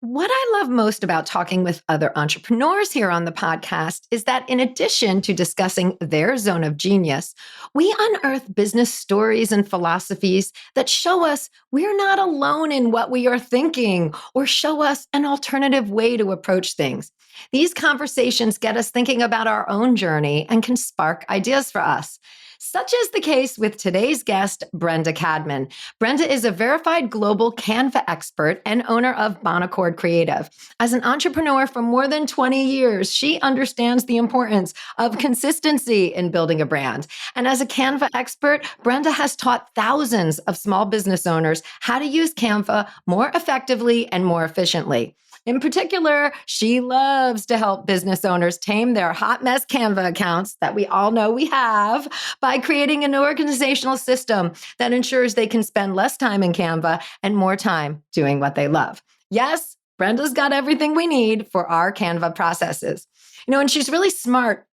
What I love most about talking with other entrepreneurs here on the podcast is that in addition to discussing their zone of genius, we unearth business stories and philosophies that show us we're not alone in what we are thinking or show us an alternative way to approach things. These conversations get us thinking about our own journey and can spark ideas for us. Such is the case with today's guest, Brenda Cadman. Brenda is a verified global Canva expert and owner of Bonaccord Creative. As an entrepreneur for more than 20 years, she understands the importance of consistency in building a brand. And as a Canva expert, Brenda has taught thousands of small business owners how to use Canva more effectively and more efficiently. In particular, she loves to help business owners tame their hot mess Canva accounts that we all know we have by creating an organizational system that ensures they can spend less time in Canva and more time doing what they love. Yes, Brenda's got everything we need for our Canva processes. And she's really smart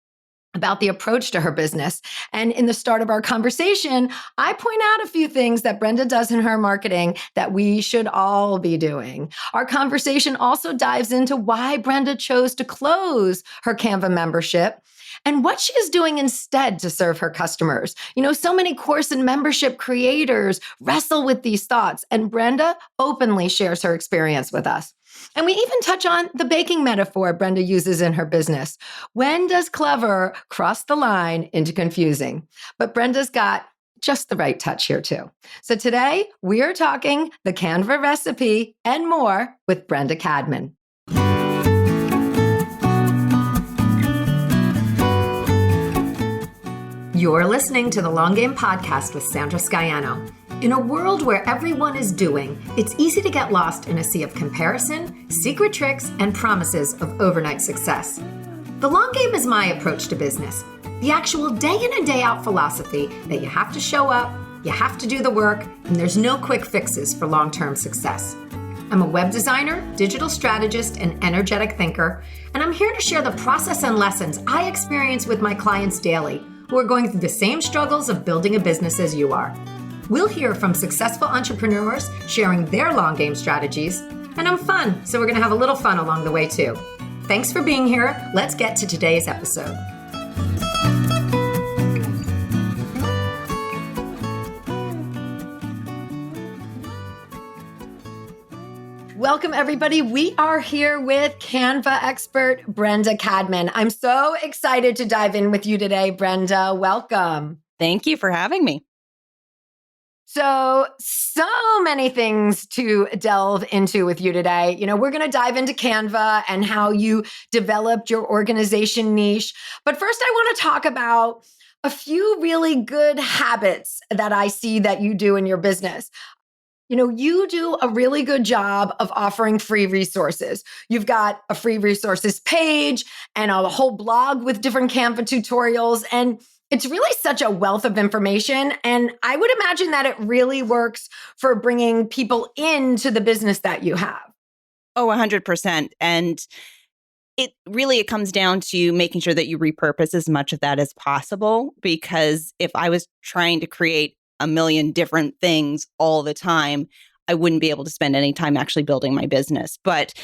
about the approach to her business. And in the start of our conversation, I point out a few things that Brenda does in her marketing that we should all be doing. Our conversation also dives into why Brenda chose to close her Canva membership and what she is doing instead to serve her customers. So many course and membership creators wrestle with these thoughts, and Brenda openly shares her experience with us. And we even touch on the baking metaphor Brenda uses in her business. When does clever cross the line into confusing? But Brenda's got just the right touch here too. So today we are talking the Canva recipe and more with Brenda Cadman. You're listening to the Long Game Podcast with Sandra Scaiano. In a world where everyone is doing, it's easy to get lost in a sea of comparison, secret tricks, and promises of overnight success. The long game is my approach to business, the actual day in and day out philosophy that you have to show up, you have to do the work, and there's no quick fixes for long-term success. I'm a web designer, digital strategist, and energetic thinker, and I'm here to share the process and lessons I experience with my clients daily who are going through the same struggles of building a business as you are. We'll hear from successful entrepreneurs sharing their long game strategies, and I'm fun, so we're going to have a little fun along the way too. Thanks for being here. Let's get to today's episode. Welcome, everybody. We are here with Canva expert Brenda Cadman. I'm so excited to dive in with you today, Brenda. Welcome. Thank you for having me. So many things to delve into with you today. We're going to dive into Canva and how you developed your organization niche. But first, I want to talk about a few really good habits that I see that you do in your business. You do a really good job of offering free resources. You've got a free resources page and a whole blog with different Canva tutorials. And it's really such a wealth of information. And I would imagine that it really works for bringing people into the business that you have. Oh, 100%. And it comes down to making sure that you repurpose as much of that as possible. Because if I was trying to create a million different things all the time, I wouldn't be able to spend any time actually building my business. But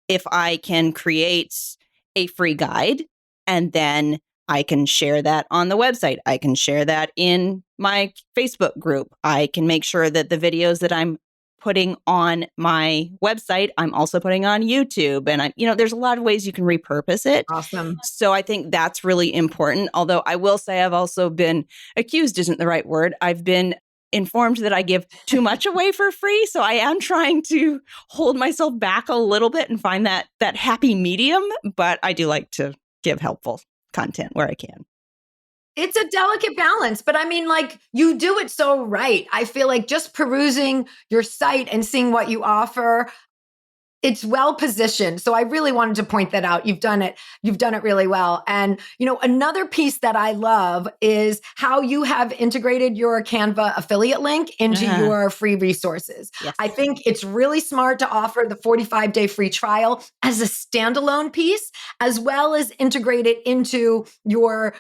if I can create a free guide and then I can share that on the website, I can share that in my Facebook group, I can make sure that the videos that I'm putting on my website, I'm also putting on YouTube. And there's a lot of ways you can repurpose it. Awesome. So I think that's really important. Although I will say I've also been accused, isn't the right word. I've been informed that I give too much away for free. So I am trying to hold myself back a little bit and find that happy medium. But I do like to give helpful content where I can. It's a delicate balance, but you do it so right. I feel like just perusing your site and seeing what you offer, it's well positioned. So I really wanted to point that out. You've done it really well. And, another piece that I love is how you have integrated your Canva affiliate link into your free resources. Yes. I think it's really smart to offer the 45-day free trial as a standalone piece, as well as integrate it into your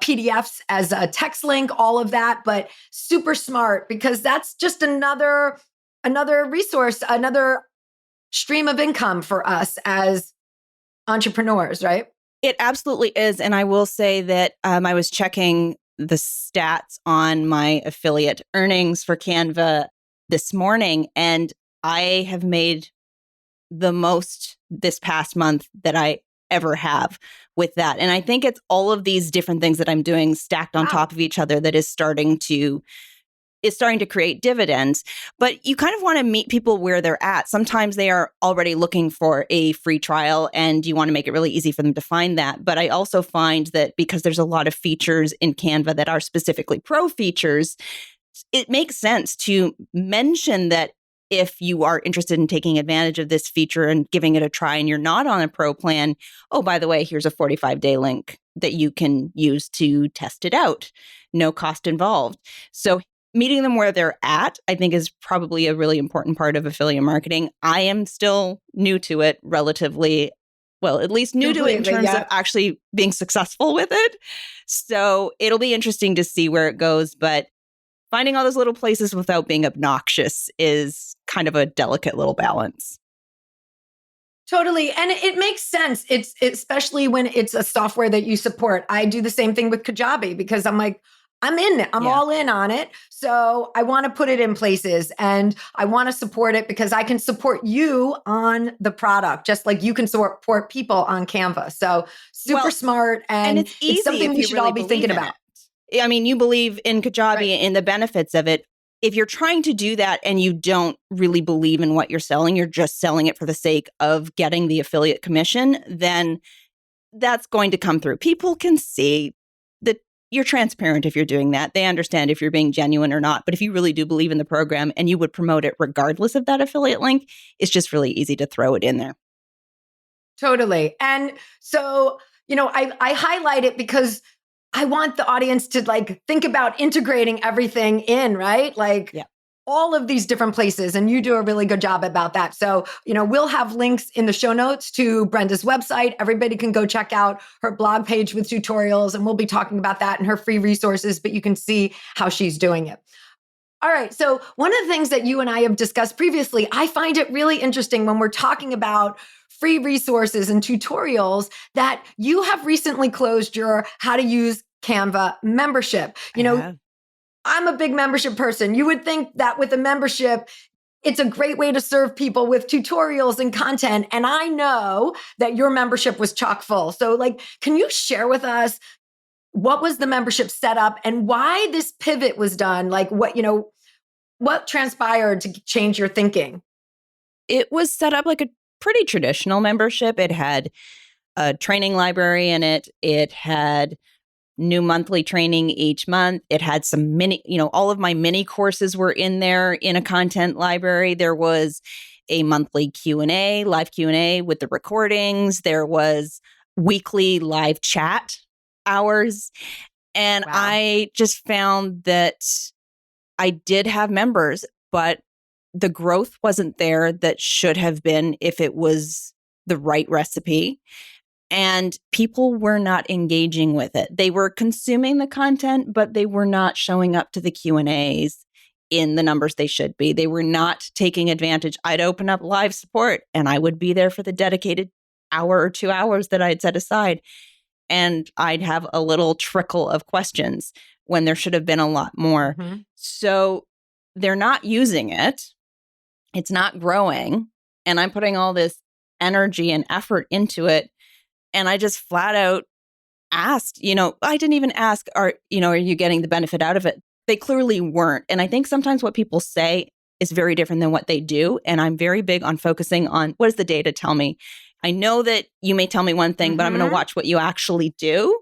PDFs as a text link, all of that, but super smart because that's just another resource, another stream of income for us as entrepreneurs, right? It absolutely is. And I will say that I was checking the stats on my affiliate earnings for Canva this morning, and I have made the most this past month that I ever have with that. And I think it's all of these different things that I'm doing stacked on top of each other that is starting to create dividends. But you kind of want to meet people where they're at. Sometimes they are already looking for a free trial and you want to make it really easy for them to find that. But I also find that because there's a lot of features in Canva that are specifically pro features, it makes sense to mention that if you are interested in taking advantage of this feature and giving it a try and you're not on a pro plan, oh, by the way, here's a 45-day link that you can use to test it out. No cost involved. So meeting them where they're at, I think, is probably a really important part of affiliate marketing. I am still new to it relatively, well, at least new to it in terms of actually being successful with it. So it'll be interesting to see where it goes. But finding all those little places without being obnoxious is kind of a delicate little balance. Totally. And it makes sense. It's especially when it's a software that you support. I do the same thing with Kajabi because I'm like, I'm in it. I'm all in on it. So I want to put it in places and I want to support it because I can support you on the product, just like you can support people on Canva. So super smart. And it's easy. It's something we should all be thinking about. I mean, you believe in Kajabi and the benefits of it. If you're trying to do that and you don't really believe in what you're selling, you're just selling it for the sake of getting the affiliate commission, then that's going to come through. People can see that you're transparent if you're doing that. They understand if you're being genuine or not. But if you really do believe in the program and you would promote it regardless of that affiliate link, it's just really easy to throw it in there. Totally. And so, I highlight it because I want the audience to think about integrating everything in, right? All of these different places. And you do a really good job about that. So, we'll have links in the show notes to Brenda's website. Everybody can go check out her blog page with tutorials. And we'll be talking about that and her free resources, but you can see how she's doing it. All right. So one of the things that you and I have discussed previously, I find it really interesting when we're talking about free resources and tutorials that you have recently closed your How to Use Canva membership. I'm a big membership person. You would think that with a membership, it's a great way to serve people with tutorials and content. And I know that your membership was chock full. So can you share with us what was the membership setup and why this pivot was done? What transpired to change your thinking? It was set up like a pretty traditional membership. It had a training library in it. It had new monthly training each month. It had some all of my mini courses were in there in a content library. There was a monthly Q&A, live Q&A with the recordings. There was weekly live chat hours. And I just found that I did have members, but the growth wasn't there that should have been if it was the right recipe. And people were not engaging with it. They were consuming the content, but they were not showing up to the Q&As in the numbers they should be. They were not taking advantage. I'd open up live support and I would be there for the dedicated hour or 2 hours that I'd set aside. And I'd have a little trickle of questions when there should have been a lot more. Mm-hmm. So they're not using it. It's not growing. And I'm putting all this energy and effort into it. And I just flat out asked, I didn't even ask, are you getting the benefit out of it? They clearly weren't. And I think sometimes what people say is very different than what they do. And I'm very big on focusing on what does the data tell me? I know that you may tell me one thing, but I'm going to watch what you actually do.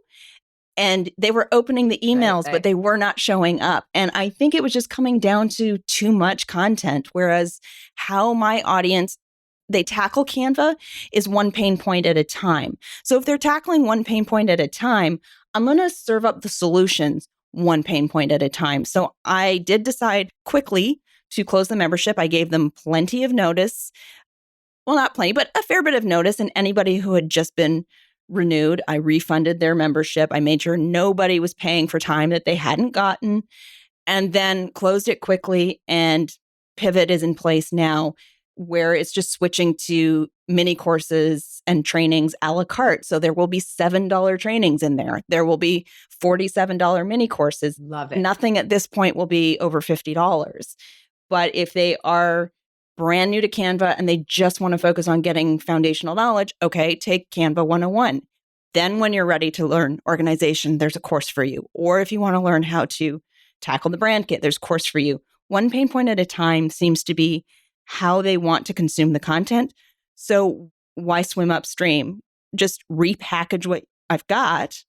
And they were opening the emails, but they were not showing up. And I think it was just coming down to too much content. Whereas how my audience, they tackle Canva is one pain point at a time. So if they're tackling one pain point at a time, I'm going to serve up the solutions one pain point at a time. So I did decide quickly to close the membership. I gave them plenty of notice. Well, not plenty, but a fair bit of notice. And anybody who had just been renewed, I refunded their membership. I made sure nobody was paying for time that they hadn't gotten, and then closed it quickly. And Pivot is in place now. where it's just switching to mini courses and trainings a la carte. So there will be $7 trainings in there. There will be $47 mini courses. Love it. Nothing at this point will be over $50. But if they are brand new to Canva and they just want to focus on getting foundational knowledge, okay, take Canva 101. Then when you're ready to learn organization, there's a course for you. Or if you want to learn how to tackle the brand kit, there's a course for you. One pain point at a time seems to be how they want to consume the content. So why swim upstream? Just repackage what I've got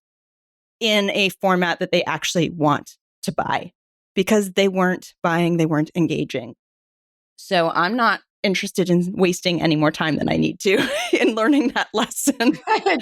in a format that they actually want to buy, because they weren't buying, they weren't engaging. So I'm not interested in wasting any more time than I need to in learning that lesson.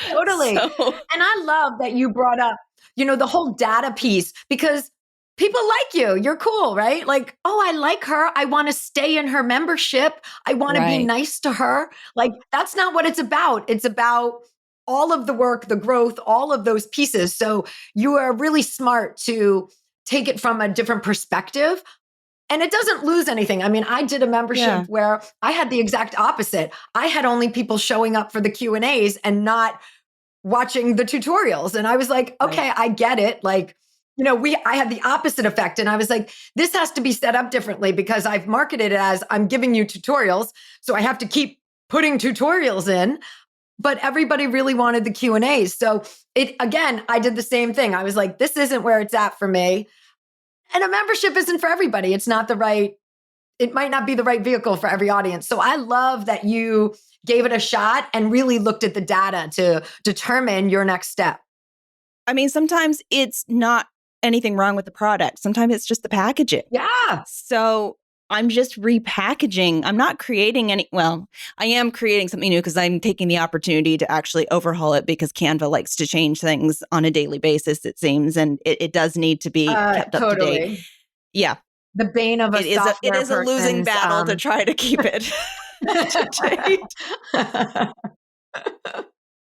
Totally. So, and I love that you brought up, the whole data piece, because people like you. You're cool, right? Like, oh, I like her. I want to stay in her membership. I want to be nice to her. Like, that's not what it's about. It's about all of the work, the growth, all of those pieces. So you are really smart to take it from a different perspective. And it doesn't lose anything. I mean, I did a membership where I had the exact opposite. I had only people showing up for the Q&As and not watching the tutorials. And I was like, okay, I get it. Like, I had the opposite effect. And I was like, this has to be set up differently, because I've marketed it as I'm giving you tutorials. So I have to keep putting tutorials in. But everybody really wanted the Q&As. So I did the same thing. I was like, this isn't where it's at for me. And a membership isn't for everybody. It might not be the right vehicle for every audience. So I love that you gave it a shot and really looked at the data to determine your next step. I mean, sometimes it's not anything wrong with the product. Sometimes it's just the packaging. Yeah. So I'm just repackaging. I'm not creating I am creating something new because I'm taking the opportunity to actually overhaul it, because Canva likes to change things on a daily basis, it seems. And it does need to be kept up to date. Yeah. The bane of it is a losing battle to try to keep it to date.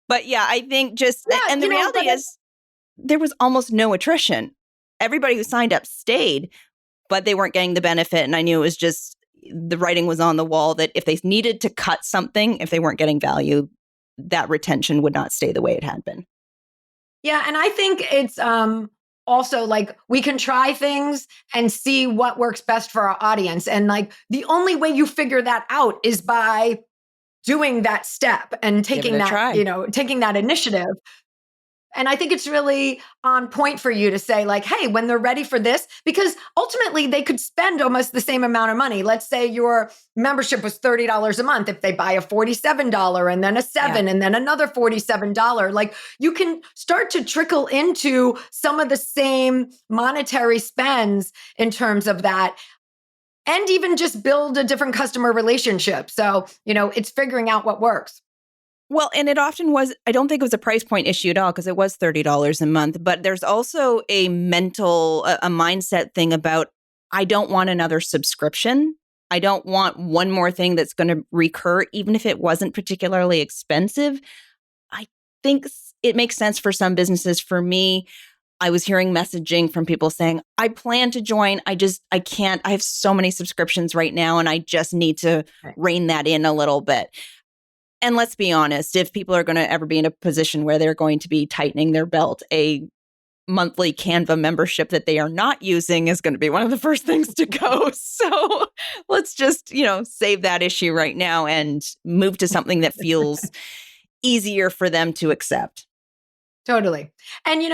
But yeah, I think and the reality is there was almost no attrition. Everybody who signed up stayed, but they weren't getting the benefit. And I knew it was just the writing was on the wall that if they needed to cut something, if they weren't getting value, that retention would not stay the way it had been. Yeah. And I think it's also like we can try things and see what works best for our audience. And like the only way you figure that out is by doing that step and taking that initiative. And I think it's really on point for you to say like, hey, when they're ready for this, because ultimately they could spend almost the same amount of money. Let's say your membership was $30 a month. If they buy a $47 and then a $7 and then another $47, like you can start to trickle into some of the same monetary spends in terms of that. And even just build a different customer relationship. So, it's figuring out what works. Well, and it often was, I don't think it was a price point issue at all, because it was $30 a month. But there's also a mindset thing about, I don't want another subscription. I don't want one more thing that's going to recur, even if it wasn't particularly expensive. I think it makes sense for some businesses. For me, I was hearing messaging from people saying, I plan to join. I can't. I have so many subscriptions right now, and I just need to rein that in a little bit. And let's be honest, if people are going to ever be in a position where they're going to be tightening their belt, a monthly Canva membership that they are not using is going to be one of the first things to go. So let's just, save that issue right now and move to something that feels easier for them to accept. Totally. And,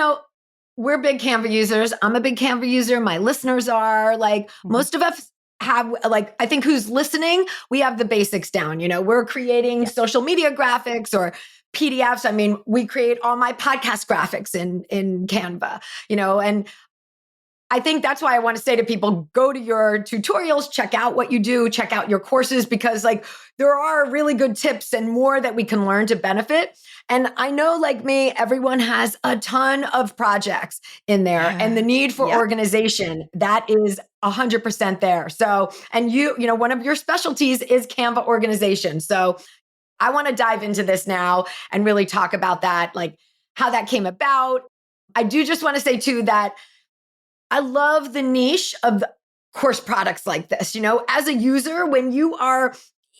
we're big Canva users. I'm a big Canva user. My listeners are like, most of us have I think who's listening, we have the basics down. We're creating social media graphics or PDFs. I mean, we create all my podcast graphics in Canva, and I think that's why I want to say to people, go to your tutorials, check out what you do, check out your courses, because there are really good tips and more that we can learn to benefit. And I know, like me, everyone has a ton of projects in there, and the need for organization, that is 100% there. So, and one of your specialties is Canva organization. So I want to dive into this now and really talk about that, like how that came about. I do just want to say too, that I love the niche of course products like this. As a user, when you are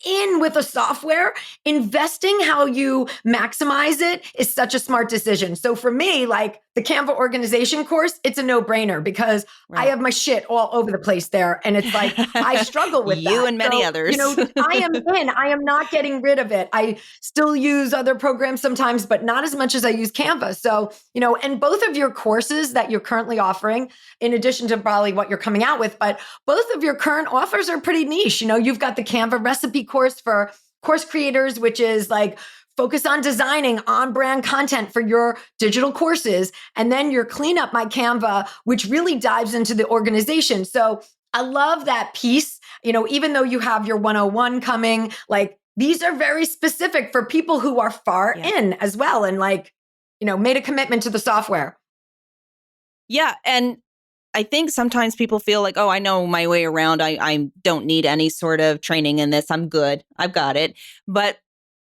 in with a software, investing how you maximize it is such a smart decision. So for me, like the Canva organization course, it's a no-brainer because I have my shit all over the place there. And it's like, I struggle with You that. and many So, others. I am not getting rid of it. I still use other programs sometimes, but not as much as I use Canva. So, and both of your courses that you're currently offering, in addition to probably what you're coming out with, but both of your current offers are pretty niche. You've got the Canva recipe course for course creators, which is like focus on designing on brand content for your digital courses. And then your Clean Up My Canva, which really dives into the organization. So I love that piece. Even though you have your 101 coming, like these are very specific for people who are far in as well. And made a commitment to the software. Yeah. And I think sometimes people feel like, oh, I know my way around. I don't need any sort of training in this. I'm good. I've got it. But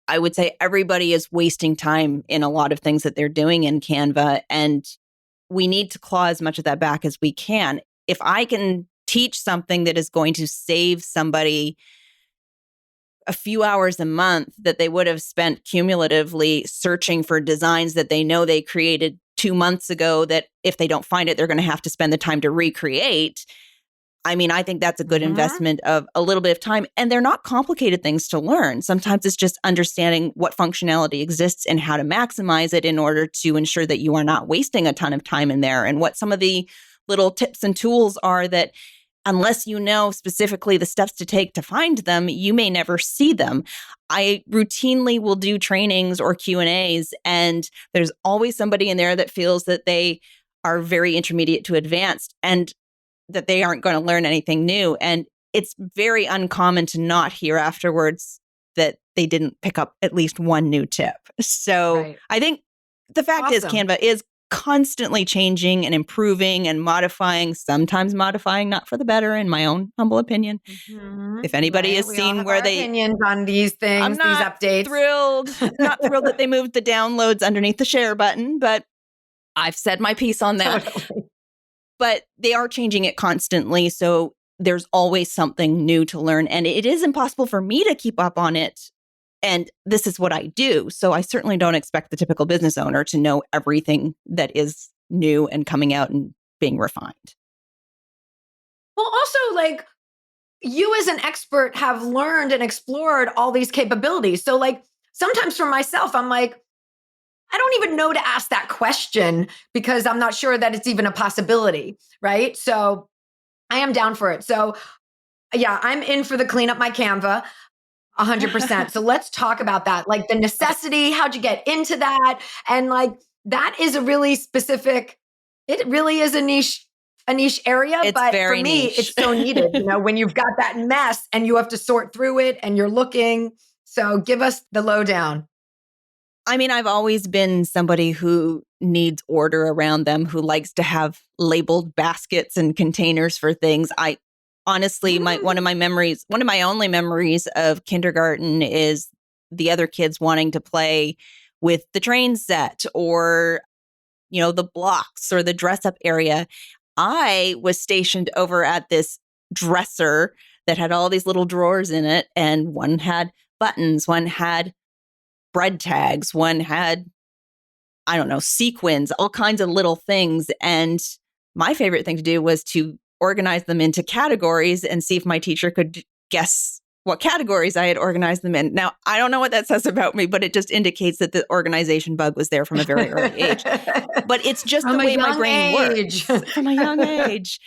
I would say everybody is wasting time in a lot of things that they're doing in Canva. And we need to claw as much of that back as we can. If I can teach something that is going to save somebody a few hours a month that they would have spent cumulatively searching for designs that they know they created 2 months ago, that if they don't find it, they're going to have to spend the time to recreate. I mean, I think that's a good investment of a little bit of time. And they're not complicated things to learn. Sometimes it's just understanding what functionality exists and how to maximize it in order to ensure that you are not wasting a ton of time in there, and what some of the little tips and tools are that, unless you know specifically the steps to take to find them, you may never see them. I routinely will do trainings or Q&As, and there's always somebody in there that feels that they are very intermediate to advanced and that they aren't going to learn anything new. And it's very uncommon to not hear afterwards that they didn't pick up at least one new tip. So I think the fact is Canva is constantly changing and improving and modifying, sometimes modifying not for the better, in my own humble opinion. If anybody has seen where they opinions on these things, I'm not these updates, not thrilled that they moved the downloads underneath the share button, but I've said my piece on that. Totally. But they are changing it constantly, so there's always something new to learn, and it is impossible for me to keep up on it. And this is what I do. So I certainly don't expect the typical business owner to know everything that is new and coming out and being refined. Well, also, you as an expert have learned and explored all these capabilities. So sometimes for myself, I'm like, I don't even know to ask that question because I'm not sure that it's even a possibility, right? So I am down for it. So yeah, I'm in for the Clean Up My Canva. 100%. So let's talk about that. Like the necessity, how'd you get into that? And that is a really specific, it really is a niche area. It's but very for me, niche. it's so needed, when you've got that mess and you have to sort through it and you're looking. So give us the lowdown. I mean, I've always been somebody who needs order around them, who likes to have labeled baskets and containers for things. I honestly, one of my only memories of kindergarten is the other kids wanting to play with the train set or, the blocks or the dress up area. I was stationed over at this dresser that had all these little drawers in it, and one had buttons, one had bread tags, one had, I don't know, sequins, all kinds of little things. And my favorite thing to do was to organize them into categories and see if my teacher could guess what categories I had organized them in. Now, I don't know what that says about me, but it just indicates that the organization bug was there from a very early age. But it's just the way my brain works. From a young age.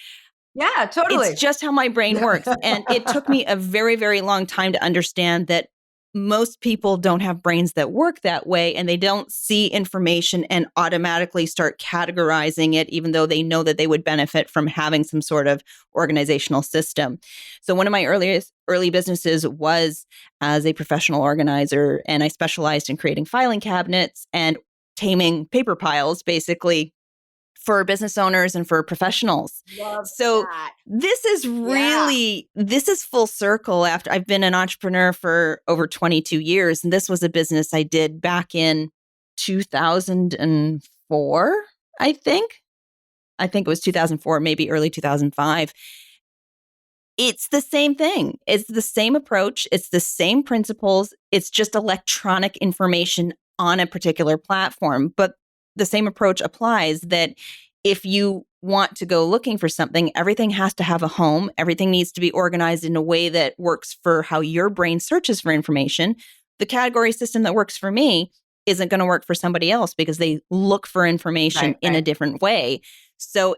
Yeah, totally. It's just how my brain works. And it took me a very, very long time to understand that most people don't have brains that work that way, and they don't see information and automatically start categorizing it, even though they know that they would benefit from having some sort of organizational system. So one of my early businesses was as a professional organizer, and I specialized in creating filing cabinets and taming paper piles, basically, for business owners and for professionals. This is really, this is full circle after I've been an entrepreneur for over 22 years. And this was a business I did back in 2004, I think. I think it was 2004, maybe early 2005. It's the same thing. It's the same approach. It's the same principles. It's just electronic information on a particular platform. But the same approach applies that if you want to go looking for something, everything has to have a home. Everything needs to be organized in a way that works for how your brain searches for information. The category system that works for me isn't going to work for somebody else because they look for information in a different way. So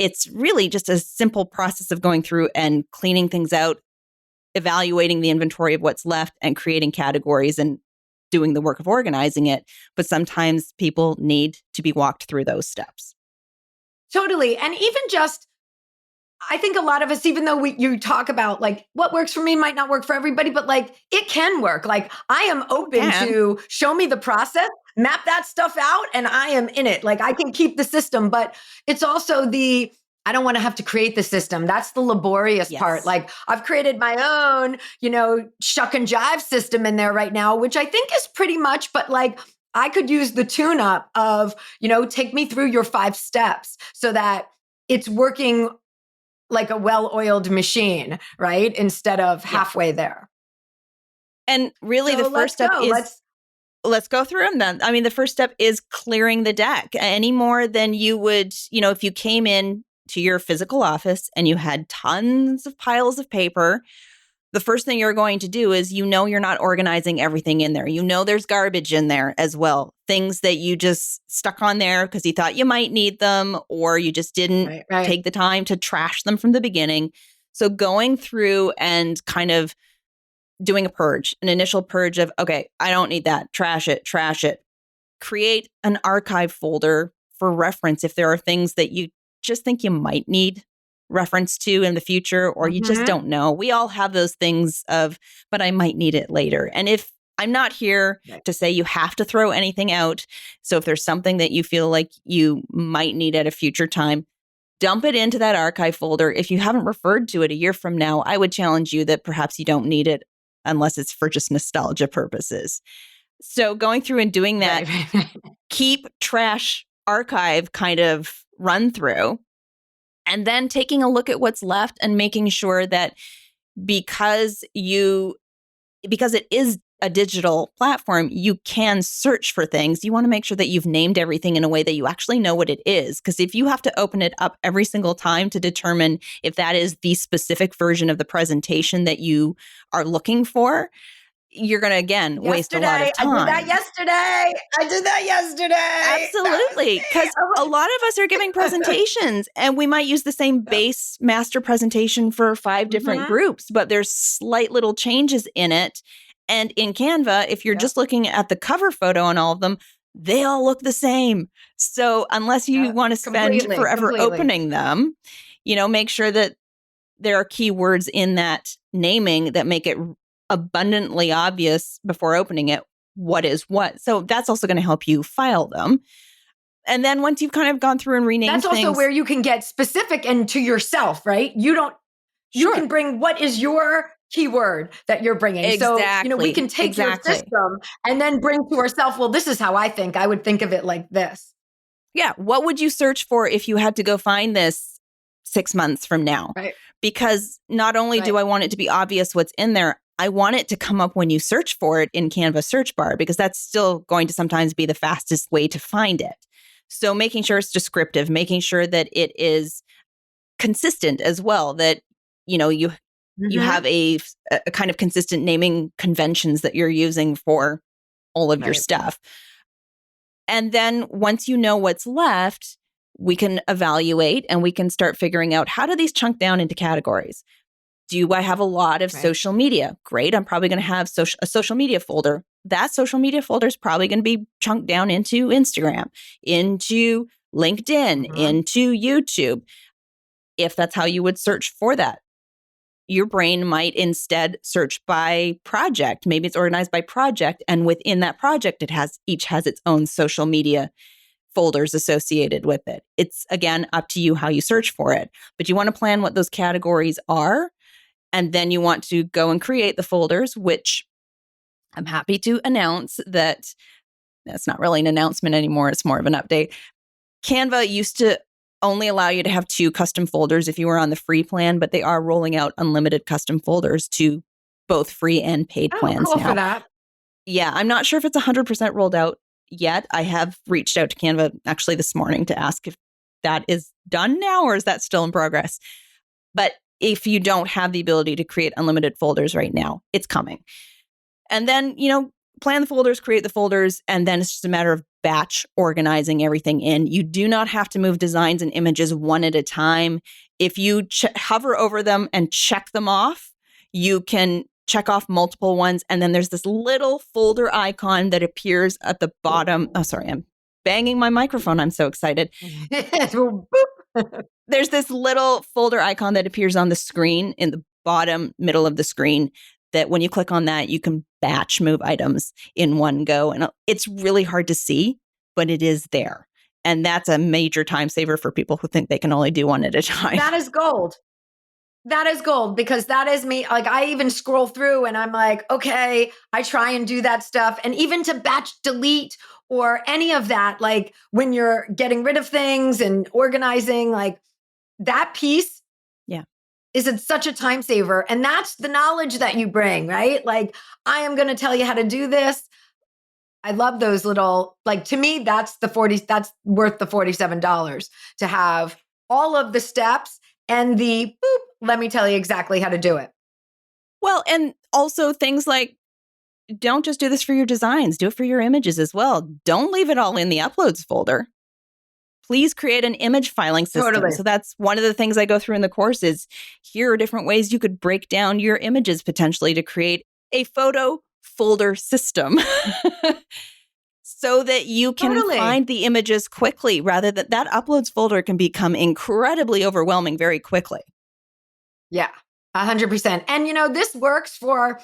it's really just a simple process of going through and cleaning things out, evaluating the inventory of what's left and creating categories and doing the work of organizing it. But sometimes people need to be walked through those steps. Totally. And even just, I think a lot of us, even though you talk about like what works for me might not work for everybody, but like it can work. Like I am open to show me the process, map that stuff out, and I am in it. Like I can keep the system, but it's also I don't want to have to create the system. That's the laborious part. Like I've created my own, shuck and jive system in there right now, which I think is pretty much, but like I could use the tune up of, take me through your 5 steps so that it's working like a well-oiled machine, right? Instead of halfway there. And really the first step is, let's go through them then. I mean, the first step is clearing the deck any more than you would, if you came in to your physical office and you had tons of piles of paper. The first thing you're going to do is, you're not organizing everything in there. There's garbage in there as well. Things that you just stuck on there because you thought you might need them, or you just didn't take the time to trash them from the beginning. So going through and kind of doing a purge, an initial purge of, okay, I don't need that. Trash it. Create an archive folder for reference if there are things that you just think you might need reference to in the future, or you just don't know. We all have those things but I might need it later. And if I'm not here to say you have to throw anything out. So if there's something that you feel like you might need at a future time, dump it into that archive folder. If you haven't referred to it a year from now, I would challenge you that perhaps you don't need it unless it's for just nostalgia purposes. So going through and doing that, keep trash archive kind of run through. And then taking a look at what's left and making sure that because it is a digital platform, you can search for things. You want to make sure that you've named everything in a way that you actually know what it is. Because if you have to open it up every single time to determine if that is the specific version of the presentation that you are looking for, you're going to, again, waste a lot of time. I did that yesterday. Absolutely. Because a lot of us are giving presentations and we might use the same base master presentation for 5 different groups, but there's slight little changes in it. And in Canva, if you're just looking at the cover photo on all of them, they all look the same. So unless you want to spend forever opening them, make sure that there are keywords in that naming that make it abundantly obvious before opening it what is what. So that's also going to help you file them. And then once you've kind of gone through and renamed things. That's also where you can get specific and to yourself, right? You can bring what is your keyword that you're bringing. Exactly. So, we can take your system and then bring to ourselves, well, this is how I think. I would think of it like this. Yeah. What would you search for if you had to go find this 6 months from now? Right. Because not only do I want it to be obvious what's in there, I want it to come up when you search for it in Canva search bar, because that's still going to sometimes be the fastest way to find it. So making sure it's descriptive, making sure that it is consistent as well, that, you have a kind of consistent naming conventions that you're using for all of your stuff. And then once you know what's left, we can evaluate and we can start figuring out, how do these chunk down into categories? Do I have a lot of social media? Great. I'm probably going to have a social media folder. That social media folder is probably going to be chunked down into Instagram, into LinkedIn, into YouTube, if that's how you would search for that. Your brain might instead search by project. Maybe it's organized by project. And within that project, each has its own social media folders associated with it. It's, again, up to you how you search for it. But you want to plan what those categories are. And then you want to go and create the folders, which I'm happy to announce that that's not really an announcement anymore. It's more of an update. Canva used to only allow you to have 2 custom folders if you were on the free plan, but they are rolling out unlimited custom folders to both free and paid Oh, plans cool now. for that. Yeah, I'm not sure if it's 100% rolled out yet. I have reached out to Canva actually this morning to ask if that is done now or is that still in progress. But if you don't have the ability to create unlimited folders right now, it's coming. And then, plan the folders, create the folders, and then it's just a matter of batch organizing everything in. You do not have to move designs and images one at a time. If you hover over them and check them off, you can check off multiple ones. And then there's this little folder icon that appears at the bottom. Oh, sorry, I'm banging my microphone. I'm so excited. There's this little folder icon that appears on the screen in the bottom middle of the screen that when you click on that, you can batch move items in one go. And it's really hard to see, but it is there. And that's a major time saver for people who think they can only do one at a time. That is gold. That is gold because that is me. Like I even scroll through and I'm like, okay, I try and do that stuff. And even to batch delete or any of that, like when you're getting rid of things and organizing, like that piece is such a time saver. And that's the knowledge that you bring, right? Like, I am going to tell you how to do this. I love those little, like, to me, that's worth the $47 to have all of the steps and the boop, let me tell you exactly how to do it. Well, and also things like, don't just do this for your designs, do it for your images as well. Don't leave it all in the uploads folder. Please create an image filing system. Totally. So that's one of the things I go through in the course is here are different ways you could break down your images potentially to create a photo folder system so that you can find the images quickly rather than that uploads folder can become incredibly overwhelming very quickly. Yeah, 100%. And this works for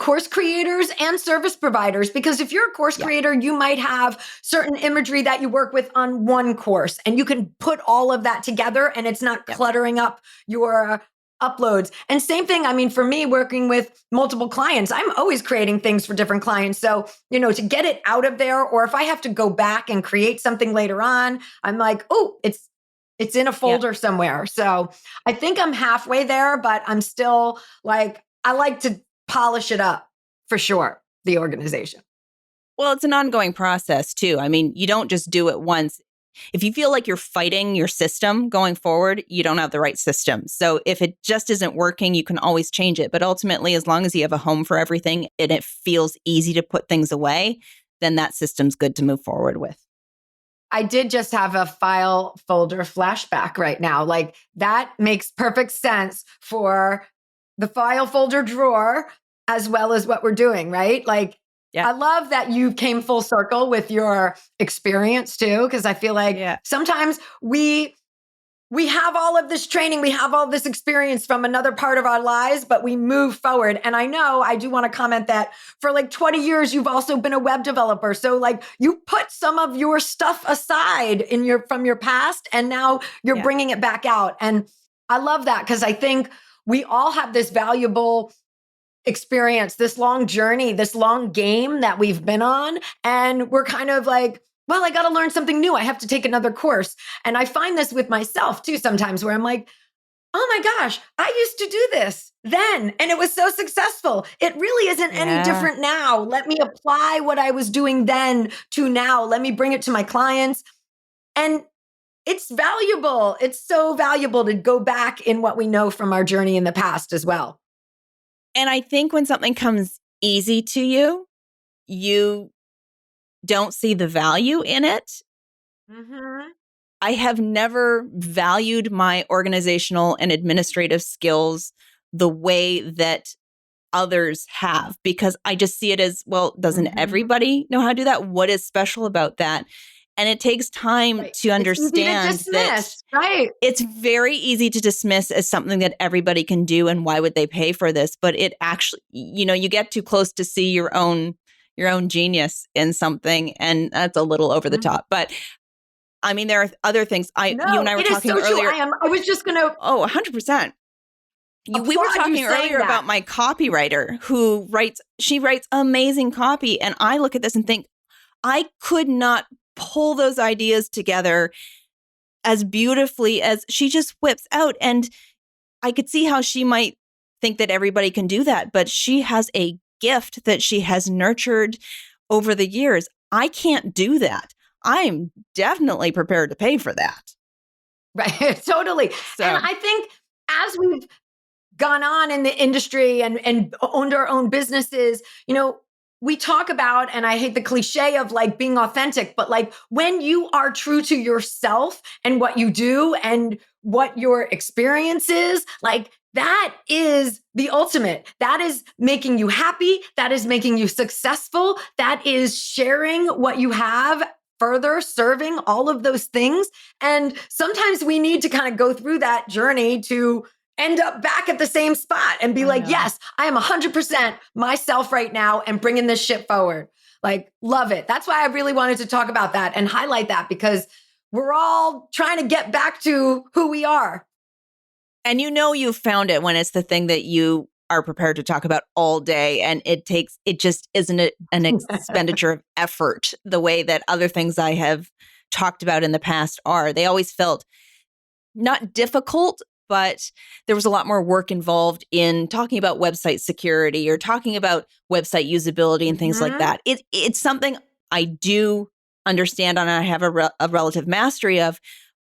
course creators and service providers, because if you're a course creator, you might have certain imagery that you work with on one course and you can put all of that together and it's not cluttering up your uploads. And same thing, I mean, for me working with multiple clients, I'm always creating things for different clients. So, to get it out of there, or if I have to go back and create something later on, I'm like, oh, it's in a folder somewhere. So I think I'm halfway there, but I'm still like, I like to polish it up for sure, the organization. Well, it's an ongoing process too. I mean, you don't just do it once. If you feel like you're fighting your system going forward, you don't have the right system. So if it just isn't working, you can always change it. But ultimately, as long as you have a home for everything and it feels easy to put things away, then that system's good to move forward with. I did just have a file folder flashback right now. Like that makes perfect sense for the file folder drawer as well as what we're doing, right? Like, I love that you came full circle with your experience too, because I feel like sometimes we have all of this training, we have all this experience from another part of our lives, but we move forward. And I know I do want to comment that for like 20 years, you've also been a web developer. So like you put some of your stuff aside from your past, and now you're bringing it back out. And I love that because I think we all have this valuable experience, this long journey, this long game that we've been on. And we're kind of like, well, I got to learn something new. I have to take another course. And I find this with myself too sometimes where I'm like, oh my gosh, I used to do this then and it was so successful. It really isn't any different now. Let me apply what I was doing then to now. Let me bring it to my clients. And it's valuable. It's so valuable to go back in what we know from our journey in the past as well. And I think when something comes easy to you, you don't see the value in it. Mm-hmm. I have never valued my organizational and administrative skills the way that others have, because I just see it as, well, doesn't everybody know how to do that? What is special about that? And it takes time to understand that it's very easy to dismiss as something that everybody can do. And why would they pay for this? But it actually, you get too close to see your own genius in something. And that's a little over the top. But I mean, there are other things. You and I were talking earlier. I was just going to. Oh, 100%. We were talking earlier about my copywriter who writes amazing copy. And I look at this and think, I could not pull those ideas together as beautifully as she just whips out. And I could see how she might think that everybody can do that, but she has a gift that she has nurtured over the years. I can't do that. I'm definitely prepared to pay for that. Right. Totally. So, And I think as we've gone on in the industry and owned our own businesses, we talk about, and I hate the cliche of like being authentic, but like when you are true to yourself and what you do and what your experience is, like that is the ultimate. That is making you happy. That is making you successful. That is sharing what you have further, serving, all of those things. And sometimes we need to kind of go through that journey to end up back at the same spot and be like, yes, I am 100% myself right now and bringing this shit forward. Like, love it. That's why I really wanted to talk about that and highlight that, because we're all trying to get back to who we are. And you found it when it's the thing that you are prepared to talk about all day. And it just isn't an expenditure of effort the way that other things I have talked about in the past are. They always felt not difficult, but there was a lot more work involved in talking about website security or talking about website usability and things like that. It's something I do understand and I have a relative mastery of,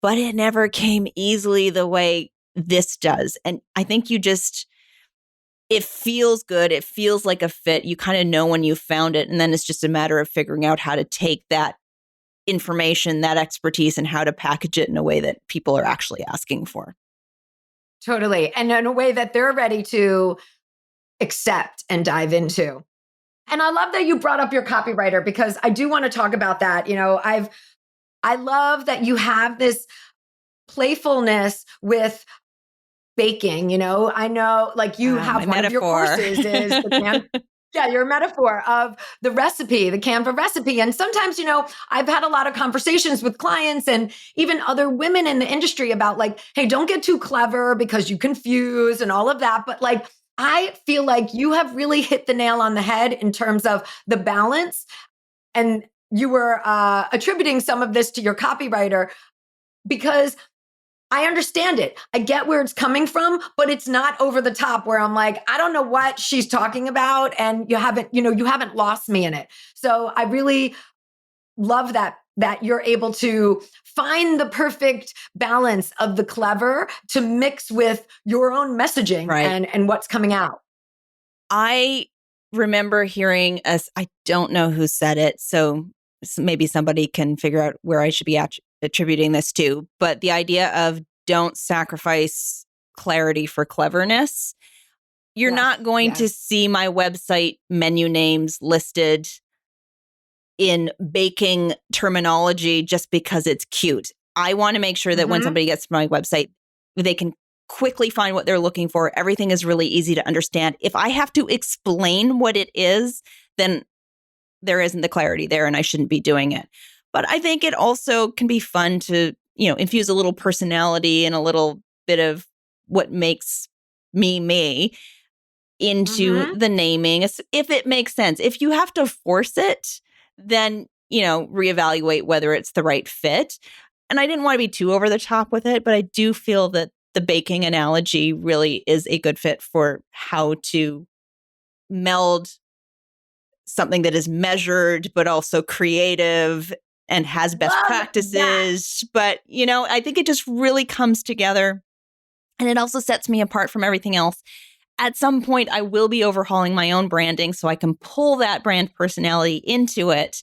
but it never came easily the way this does. And I think it feels good. It feels like a fit. You kind of know when you found it. And then it's just a matter of figuring out how to take that information, that expertise, and how to package it in a way that people are actually asking for. Totally. And in a way that they're ready to accept and dive into. And I love that you brought up your copywriter, because I do want to talk about that. I love that you have this playfulness with baking. I know like you have one of your courses is your metaphor of the recipe, the Canva recipe. And sometimes, I've had a lot of conversations with clients and even other women in the industry about like, hey, don't get too clever because you confuse and all of that. But like, I feel like you have really hit the nail on the head in terms of the balance. And you were attributing some of this to your copywriter, because I understand it. I get where it's coming from, but it's not over the top where I'm like, I don't know what she's talking about. And you haven't lost me in it. So I really love that you're able to find the perfect balance of the clever to mix with your own messaging and what's coming out. I remember hearing I don't know who said it, so maybe somebody can figure out where I should be attributing this to, but the idea of don't sacrifice clarity for cleverness. You're not going to see my website menu names listed in baking terminology just because it's cute. I want to make sure that when somebody gets to my website, they can quickly find what they're looking for. Everything is really easy to understand. If I have to explain what it is, then there isn't the clarity there and I shouldn't be doing it. But I think it also can be fun to, infuse a little personality and a little bit of what makes me into the naming, if it makes sense. If you have to force it, then, reevaluate whether it's the right fit. And I didn't want to be too over the top with it, but I do feel that the baking analogy really is a good fit for how to meld something that is measured, but also creative and has best practices. But, I think it just really comes together. And it also sets me apart from everything else. At some point, I will be overhauling my own branding so I can pull that brand personality into it.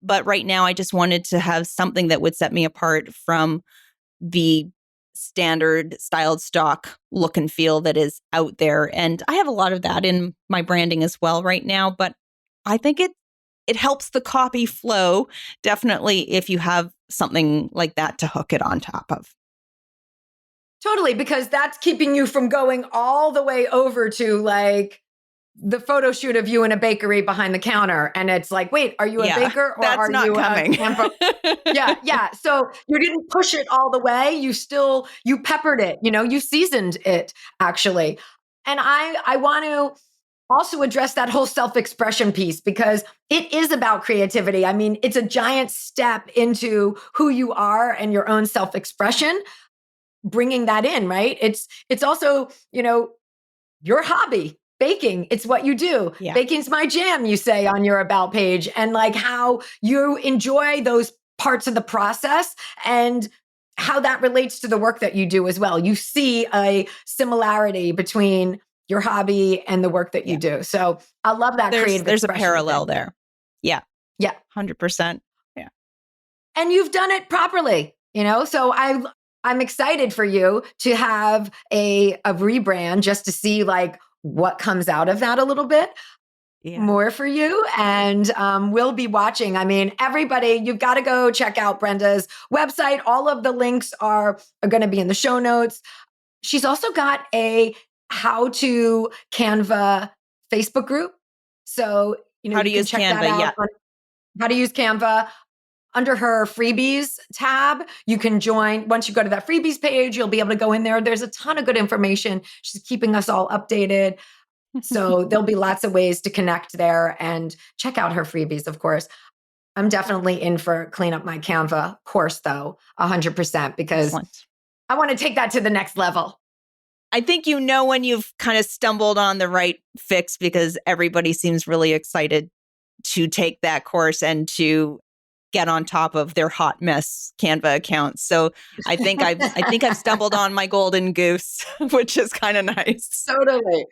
But right now, I just wanted to have something that would set me apart from the standard styled stock look and feel that is out there. And I have a lot of that in my branding as well right now. But I think it helps the copy flow, definitely, if you have something like that to hook it on top of. Totally, because that's keeping you from going all the way over to like the photo shoot of you in a bakery behind the counter. And it's like, wait, are you a baker or that's are not you coming. Yeah. So you didn't push it all the way. You peppered it, you seasoned it actually. And I want to also address that whole self-expression piece because it is about creativity. I mean, it's a giant step into who you are and your own self-expression, bringing that in, right? It's also, your hobby, baking. It's what you do. Yeah. Baking's my jam, you say on your about page, and like how you enjoy those parts of the process and how that relates to the work that you do as well. You see a similarity between your hobby and the work that you do. So I love that creative There's a expression parallel thing. there. Yeah. Yeah. 100%. Yeah. And you've done it properly, so I'm excited for you to have a rebrand just to see like what comes out of that a little bit more for you. And we'll be watching. I mean, everybody, you've got to go check out Brenda's website. All of the links are going to be in the show notes. She's also got a how to Canva Facebook group. So, How to you can use check Canva, that out yeah. on how to use Canva. Under her freebies tab, you can join. Once you go to that freebies page, you'll be able to go in there. There's a ton of good information. She's keeping us all updated. So there'll be lots of ways to connect there and check out her freebies, of course. I'm definitely in for clean up my Canva course, though, 100%, because Excellent. I want to take that to the next level. I think when you've kind of stumbled on the right fix because everybody seems really excited to take that course and to get on top of their hot mess Canva accounts. So I think I've stumbled on my golden goose, which is kind of nice. Totally.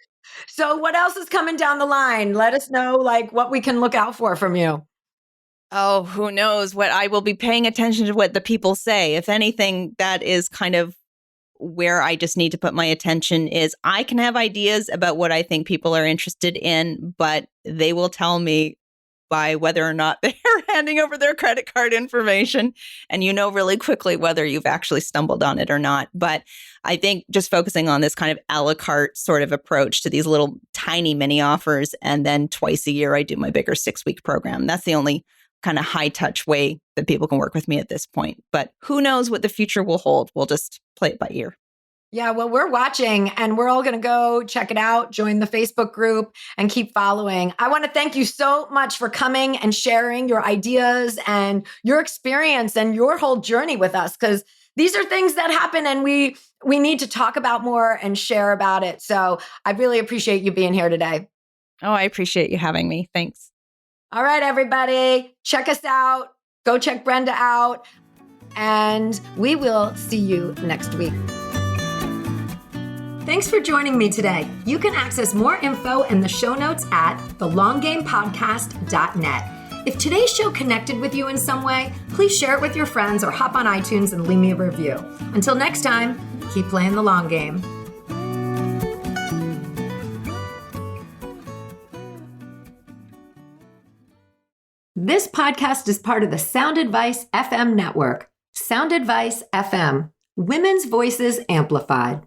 So what else is coming down the line? Let us know like what we can look out for from you. Oh, who knows what I will be paying attention to what the people say. If anything, that is kind of where I just need to put my attention is I can have ideas about what I think people are interested in, but they will tell me by whether or not they're handing over their credit card information. And really quickly whether you've actually stumbled on it or not. But I think just focusing on this kind of a la carte sort of approach to these little tiny mini offers. And then twice a year, I do my bigger 6-week program. That's the only kind of high touch way that people can work with me at this point. But who knows what the future will hold? We'll just play it by ear. Yeah, well, we're watching and we're all going to go check it out, join the Facebook group and keep following. I want to thank you so much for coming and sharing your ideas and your experience and your whole journey with us, because these are things that happen and we need to talk about more and share about it. So I really appreciate you being here today. Oh, I appreciate you having me. Thanks. All right, everybody, check us out. Go check Brenda out. And we will see you next week. Thanks for joining me today. You can access more info in the show notes at thelonggamepodcast.net. If today's show connected with you in some way, please share it with your friends or hop on iTunes and leave me a review. Until next time, keep playing the long game. This podcast is part of the Sound Advice FM network. Sound Advice FM, women's voices amplified.